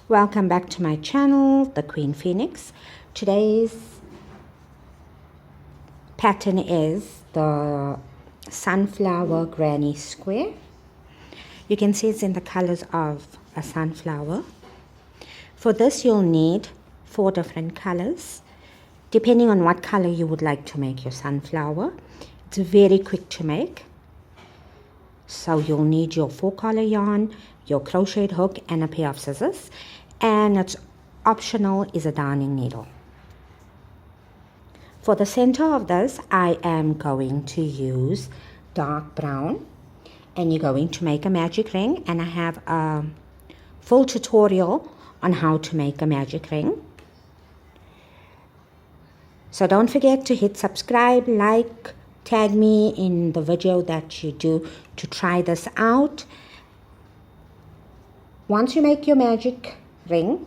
Welcome back to my channel, the Queen Phoenix. Today's pattern is the sunflower granny square. You can see it's in the colors of a sunflower. For this you'll need 4 different colors, depending on what color you would like to make your sunflower. It's very quick to make. So you'll need your 4-color yarn, your crocheted hook, and a pair of scissors. And it's optional is a darning needle. For the center of this, I am going to use dark brown. And you're going to make a magic ring. And I have a full tutorial on how to make a magic ring. So don't forget to hit subscribe, like, tag me in the video that you do to try this out. Once you make your magic ring,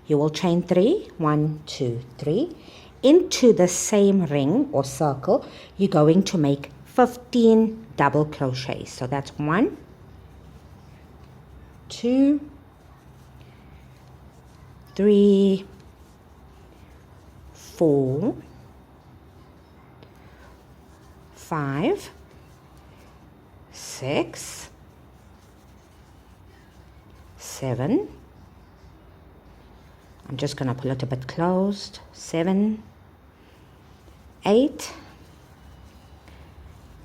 you will chain 3, 1, 2, 3. Into the same ring or circle, you're going to make 15 double crochets. So that's 1, 2, 3, 4, 5, 6, 7. I'm just going to pull it a bit closed. 7, 8,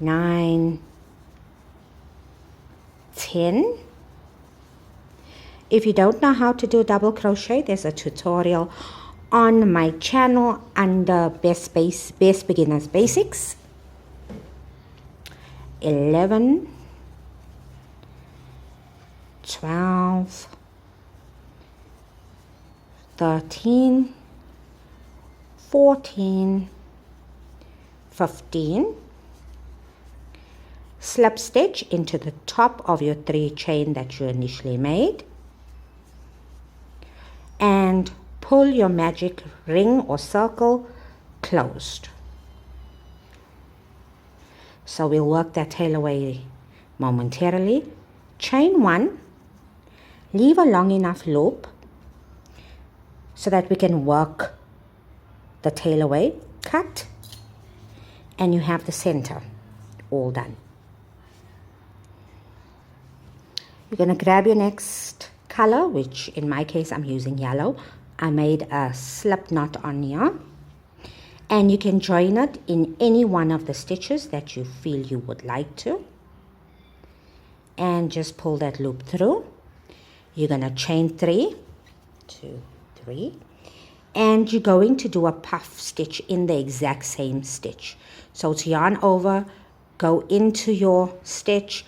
9, 10. If you don't know how to do double crochet, there's a tutorial on my channel under Best Beginners Basics. 11, 12, 13, 14, 15. Slip stitch into the top of your 3 chain that you initially made. And pull your magic ring or circle closed. So we'll work that tail away momentarily. Chain 1, leave a long enough loop so that we can work the tail away. Cut, and you have the center all done. You're going to grab your next color, which in my case I'm using yellow. I made a slip knot on here, and you can join it in any one of the stitches that you feel you would like to, and just pull that loop through. You're going to chain 3, 2, 3, and you're going to do a puff stitch in the exact same stitch. So it's yarn over, go into your stitch,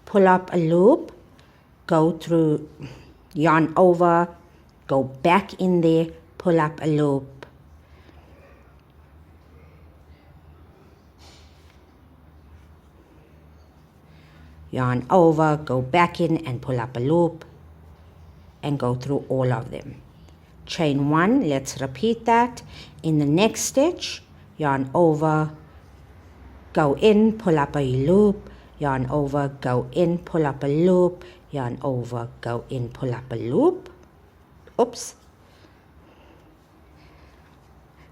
pull up a loop, go through, yarn over, go back in there, pull up a loop, yarn over, go back in and pull up a loop, and go through all of them. Chain 1, let's repeat that. In the next stitch, yarn over, go in, pull up a loop, yarn over, go in, pull up a loop, yarn over, go in, pull up a loop. Oops.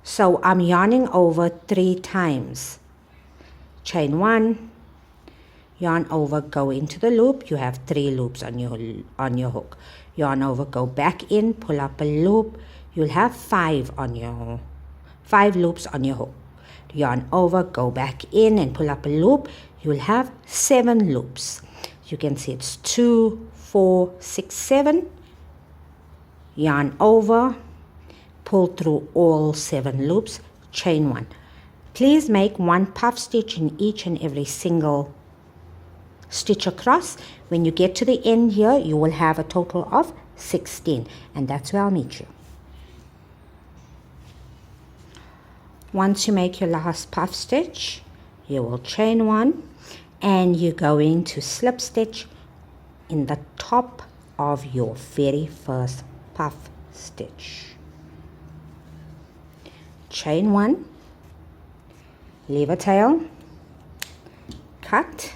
So I'm yarning over 3 times. Chain 1, yarn over, go into the loop. You have 3 loops on your hook. Yarn over, go back in, pull up a loop. You'll have 5 loops on your hook. Yarn over, go back in and pull up a loop. You'll have 7 loops. You can see it's 2, 4, 6, 7. Yarn over, pull through all 7 loops, chain 1. Please make 1 puff stitch in each and every single stitch across. When you get to the end here, you will have a total of 16, and that's where I'll meet you. Once you make your last puff stitch, you will chain 1, and you're going to slip stitch in the top of your very first puff stitch. Chain 1, leave a tail, cut.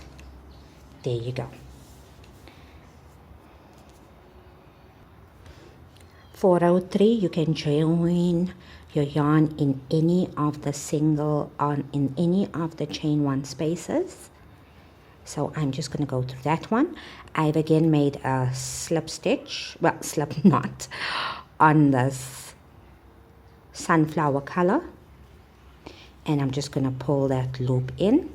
There you go. For row 3, you can join your yarn in any of the in any of the chain 1 spaces. So I'm just going to go through that one. I've again made a slip stitch, well, slip knot on this sunflower color, and I'm just going to pull that loop in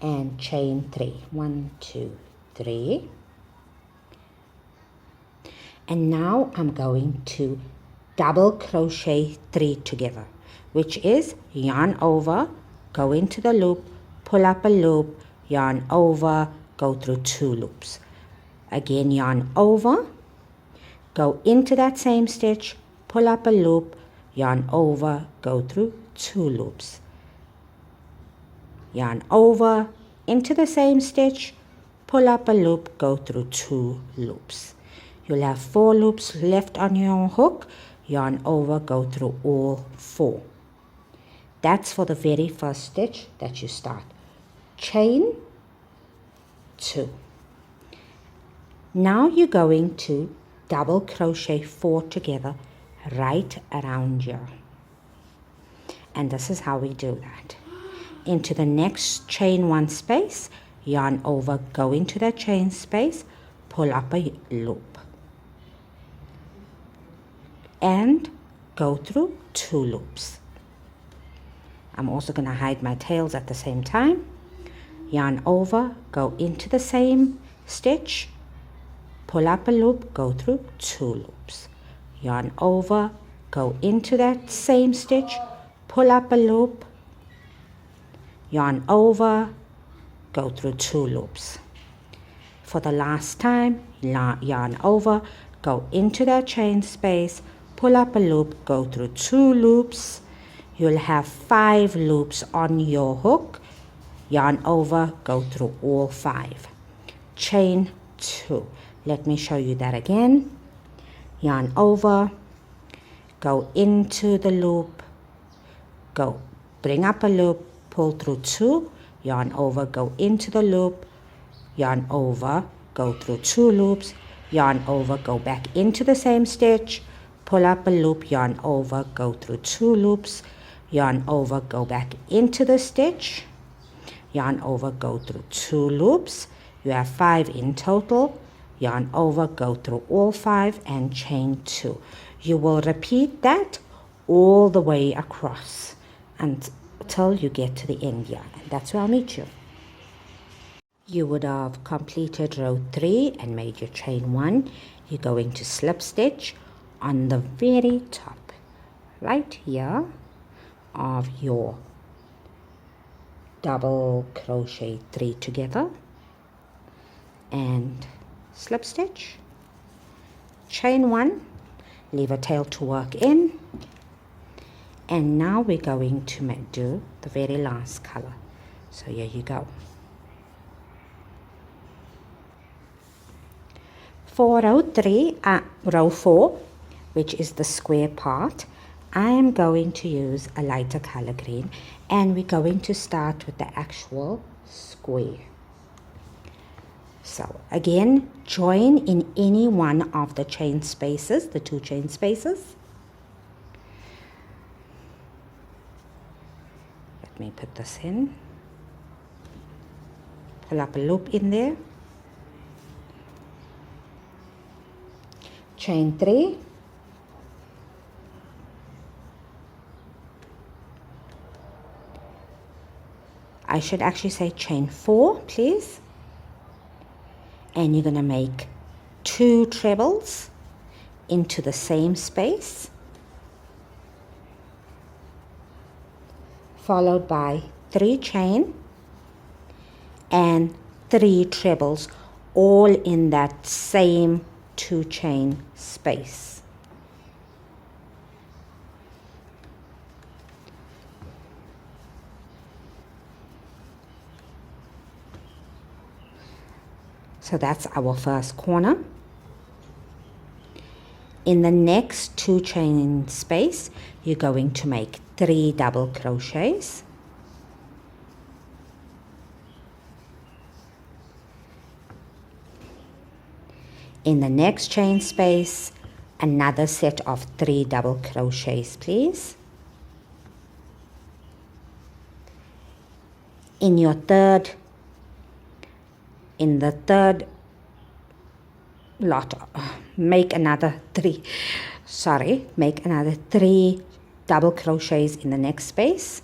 and chain 3. 1, 2, 3. And now I'm going to double crochet 3 together, which is yarn over, go into the loop, pull up a loop, yarn over, go through 2 loops. Again, yarn over, go into that same stitch, pull up a loop, yarn over, go through 2 loops. Yarn over, into the same stitch, pull up a loop, go through 2 loops. You'll have 4 loops left on your hook, yarn over, go through all 4. That's for the very first stitch that you start. Chain 2. Now you're going to double crochet 4 together right around here. And this is how we do that. Into the next chain 1 space, yarn over, go into that chain space, pull up a loop, and go through 2 loops. I'm also going to hide my tails at the same time. Yarn over, go into the same stitch, pull up a loop, go through 2 loops. Yarn over, go into that same stitch, pull up a loop, yarn over, go through 2 loops. For the last time, yarn over, go into that chain space, pull up a loop, go through 2 loops. You'll have 5 loops on your hook. Yarn over, go through all 5. Chain 2. Let me show you that again. Yarn over, go into the loop, go bring up a loop, pull through 2, yarn over, go into the loop, yarn over, go through 2 loops, yarn over, go back into the same stitch, pull up a loop, yarn over, go through 2 loops, yarn over, go back into the stitch, yarn over, go through 2 loops. You have 5 in total. Yarn over, go through all 5 and chain 2. You will repeat that all the way across until you get to the end here, and that's where I'll meet you. You would have completed row 3 and made your chain 1. You're going to slip stitch on the very top right here of your double crochet 3 together and slip stitch, chain 1, leave a tail to work in, and now we're going to do the very last color. So here you go. For row 4, which is the square part, I am going to use a lighter color green, and we're going to start with the actual square. So again, join in any one of the chain spaces, the 2 chain spaces. Let me put this in. Pull up a loop in there. Chain 3. I should actually say chain 4, please. And you're going to make 2 trebles into the same space, followed by 3 chain and 3 trebles, all in that same 2 chain space. So that's our first corner. In the next 2 chain space, you're going to make 3 double crochets. In the next chain space, another set of 3 double crochets, please. In the third lot, make another 3 double crochets in the next space.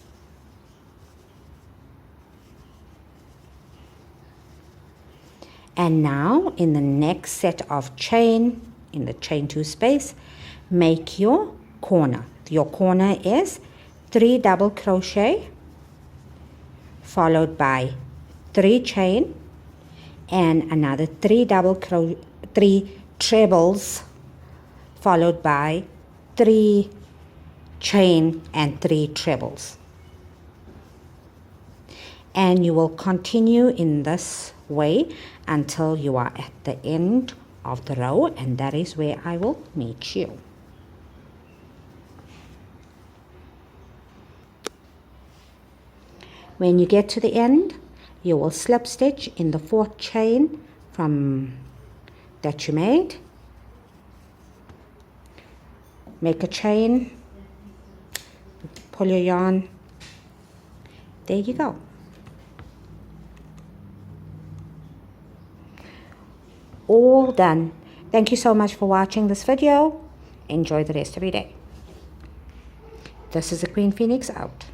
And now in the next set of chain, in the chain 2 space, make your corner. Your corner is 3 double crochet followed by 3 chain and another 3 trebles followed by 3 chain and 3 trebles. And you will continue in this way until you are at the end of the row, and that is where I will meet you. When you get to the end, you will slip stitch in the 4th chain from that you made. Make a chain, pull your yarn, there you go. All done. Thank you so much for watching this video. Enjoy the rest of your day. This is the Queen Phoenix out.